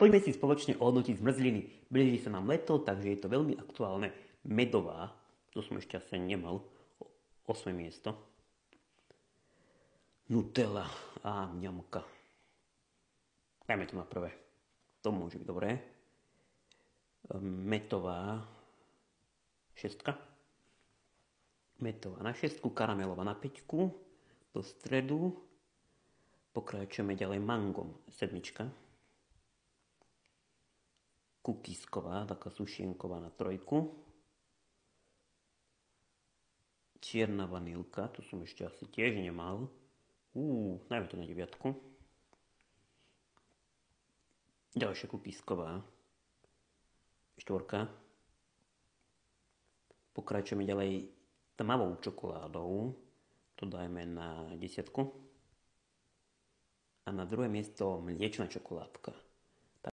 Poďme si spoločne ohodnotiť zmrzliny. Blíži sa nám leto, takže je to veľmi aktuálne. Medová, to som ešte asi nemal, 8. miesto. Nutella a mňamka. Dajme to na prvé. To môže byť dobré. Metová 6. Metová na 6, karamelová na 5. Do stredu pokračujeme ďalej mangom 7. Kukísková, taká sušienková na 3. Čierna vanilka, to som ešte asi tiež nemal. Dajme to na 9. Ďalšia kukísková 4. Pokračujeme ďalej tmavou čokoládou, to dajme na 10. A na druhé miesto mliečna čokoládka.